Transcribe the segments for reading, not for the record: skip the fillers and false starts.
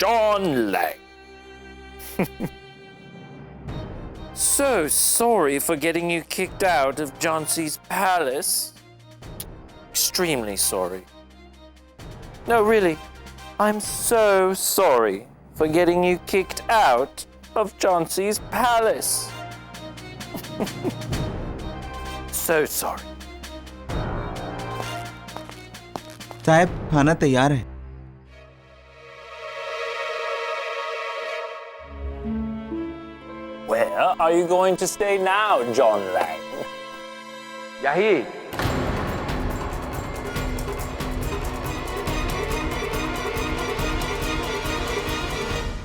John Lang. So sorry for getting you kicked out of Jhansi's palace. Extremely sorry. No, really, I'm so sorry for getting you kicked out of Jhansi's palace. So sorry. साहब, खाना तैयार है। Where are you going to stay now, John Lang? Yahi.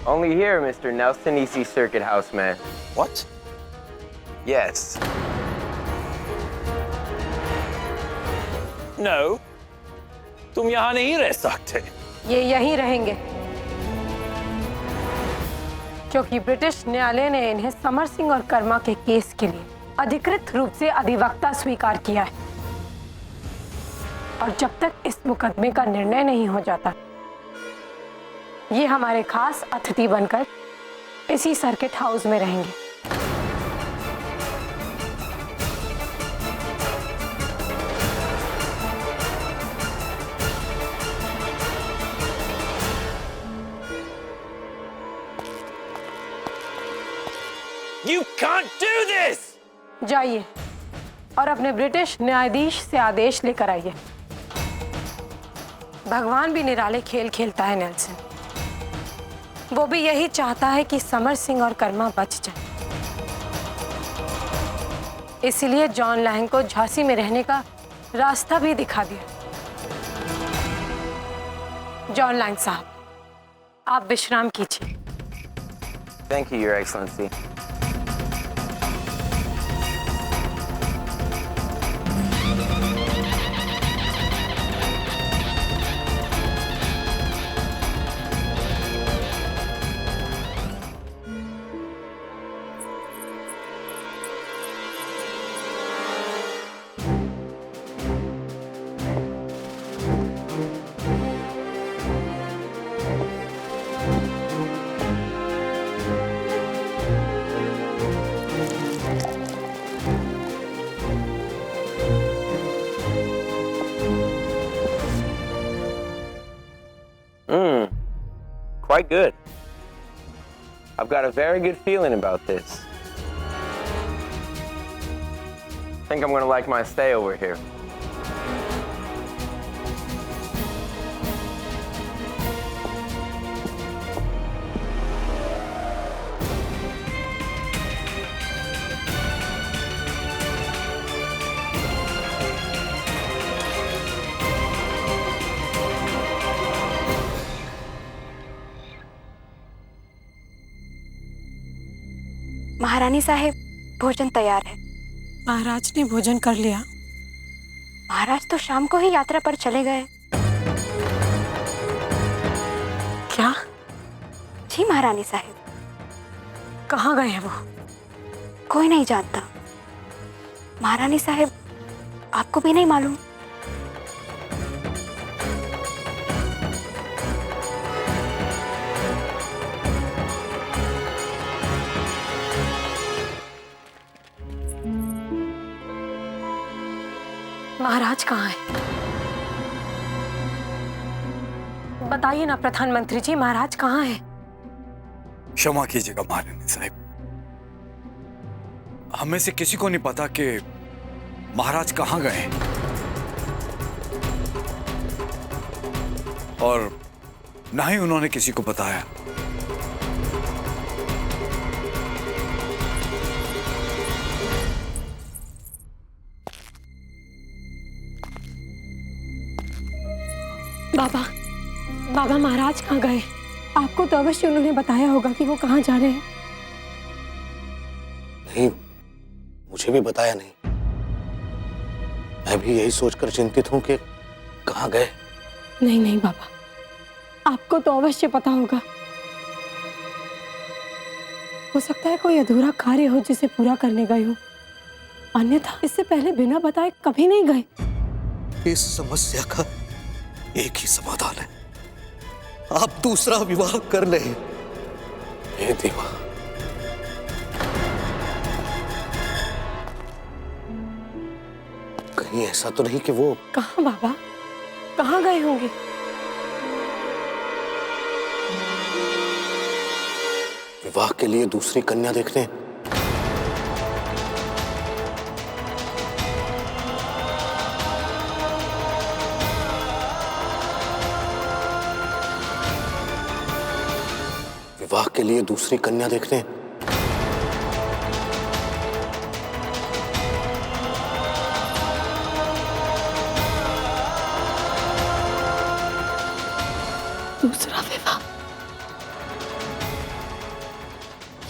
Only here, Mr. Nelson, EC Circuit House man. What? Yes. No. तुम यहाँ नहीं रह सकते। ये यहीं रहेंगे क्योंकि ब्रिटिश न्यायालय ने इन्हें समर सिंह और कर्मा के केस के लिए अधिकृत रूप से अधिवक्ता स्वीकार किया है और जब तक इस मुकदमे का निर्णय नहीं हो जाता ये हमारे खास अतिथि बनकर इसी सर्किट हाउस में रहेंगे। You can't do this! जाइए और अपने ब्रिटिश न्यायाधीश से आदेश लेकर आइए। भगवान भी निराले खेल खेलता है नेल्सन। वो भी यही चाहता है कि समर सिंह और कर्मा बच जाए। इसलिए जॉन लैंग को झांसी में रहने का रास्ता भी दिखा दिया। जॉन लैंग साहब, आप विश्राम कीजिए। Thank you, Your Excellency. Quite good. I've got a very good feeling about this. I think I'm going to like my stay over here. महारानी साहेब, भोजन तैयार है। महाराज ने भोजन कर लिया। महाराज तो शाम को ही यात्रा पर चले गए। क्या? जी महारानी साहेब। कहाँ गए हैं वो? कोई नहीं जानता। महारानी साहेब, आपको भी नहीं मालूम? महाराज कहाँ है? बताइए ना प्रधानमंत्री जी, महाराज कहाँ है? क्षमा कीजिएगा महारानी साहब, हमें से किसी को नहीं पता कि महाराज कहाँ गए हैं और ना ही उन्होंने किसी को बताया। बाबा, बाबा महाराज कहाँ गए? आपको तो अवश्य उन्होंने बताया होगा कि वो कहाँ जा रहे हैं। नहीं, मुझे भी बताया नहीं। मैं भी यही सोचकर चिंतित हूं कि कहाँ गए। नहीं नहीं बाबा, आपको तो अवश्य पता होगा। हो सकता है कोई अधूरा कार्य हो जिसे पूरा करने गए हो, अन्यथा इससे पहले बिना बताए कभी नहीं गए। इस समस्या का एक ही समाधान है, आप दूसरा विवाह कर ले। हे देवा, कहीं ऐसा तो नहीं कि वो कहाँ बाबा, कहाँ गए होंगे? विवाह के लिए दूसरी कन्या देखने। विवाह के लिए दूसरी कन्या देखने। दूसरा विवाह?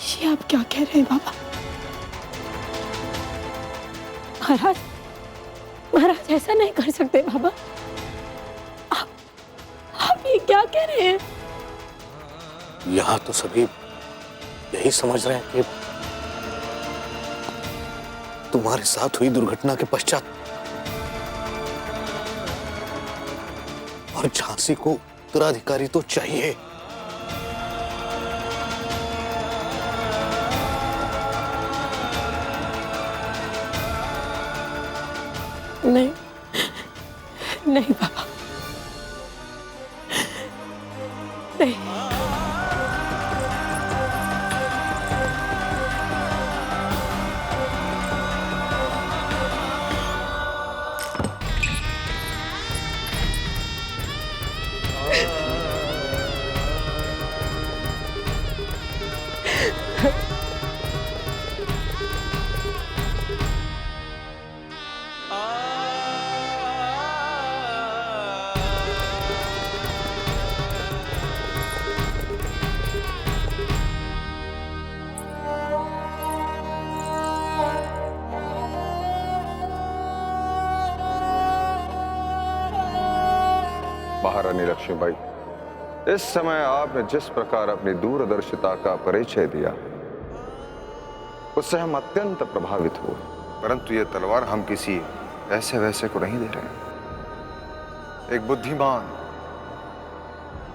ये आप क्या कह रहे हैं बाबा? महाराज, महाराज ऐसा नहीं कर सकते बाबा। आप ये क्या कह रहे हैं? यहां तो सभी यही समझ रहे हैं कि तुम्हारे साथ हुई दुर्घटना के पश्चात और झांसी को उत्तराधिकारी तो चाहिए। नहीं, नहीं बाबा, नहीं। महारानी लक्ष्मीबाई, इस समय आपने जिस प्रकार अपनी दूरदर्शिता का परिचय दिया, उससे हम अत्यंत प्रभावित हुए। परंतु ये तलवार हम किसी ऐसे वैसे को नहीं दे रहे। एक बुद्धिमान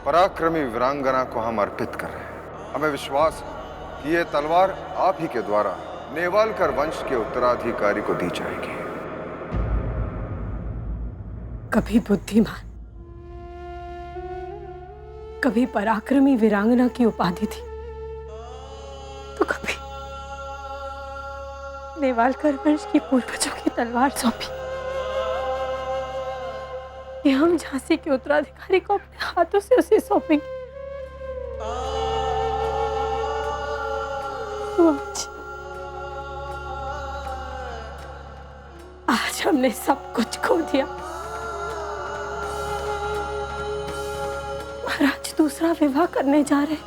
पराक्रमी वीरांगना को हम अर्पित कर रहे हैं। हमें विश्वास है कि यह तलवार आप ही के द्वारा नेवालकर वंश के उत्तराधिकारी को दी जाएगी। कभी बुद्धिमान, कभी पराक्रमी वीरांगना की उपाधि थी, तो कभी नेवालकर वंश की पूर्वजों की तलवार सौंपी। ये हम झांसी के उत्तराधिकारी को अपने हाथों से उसे सौंपेंगे। तो आज हमने सब कुछ खो दिया। महाराज दूसरा विवाह करने जा रहे हैं।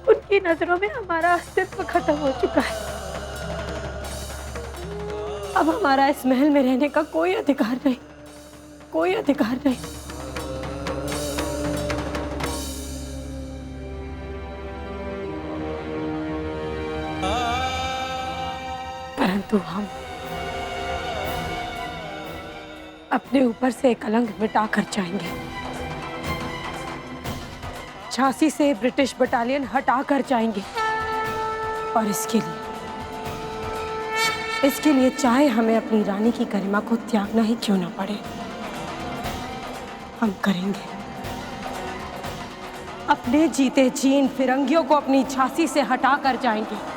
उनकी नजरों में हमारा अस्तित्व खत्म हो चुका है। अब हमारा इस महल में रहने का कोई अधिकार नहीं, कोई अधिकार नहीं। परंतु हम अपने ऊपर से कलंक मिटाकर जाएंगे। झांसी से ब्रिटिश बटालियन हटाकर जाएंगे। और इसके लिए चाहे हमें अपनी रानी की गरिमा को त्यागना ही क्यों ना पड़े, हम करेंगे। अपने जीते जी इन फिरंगियों को अपनी झांसी से हटा कर जाएंगे।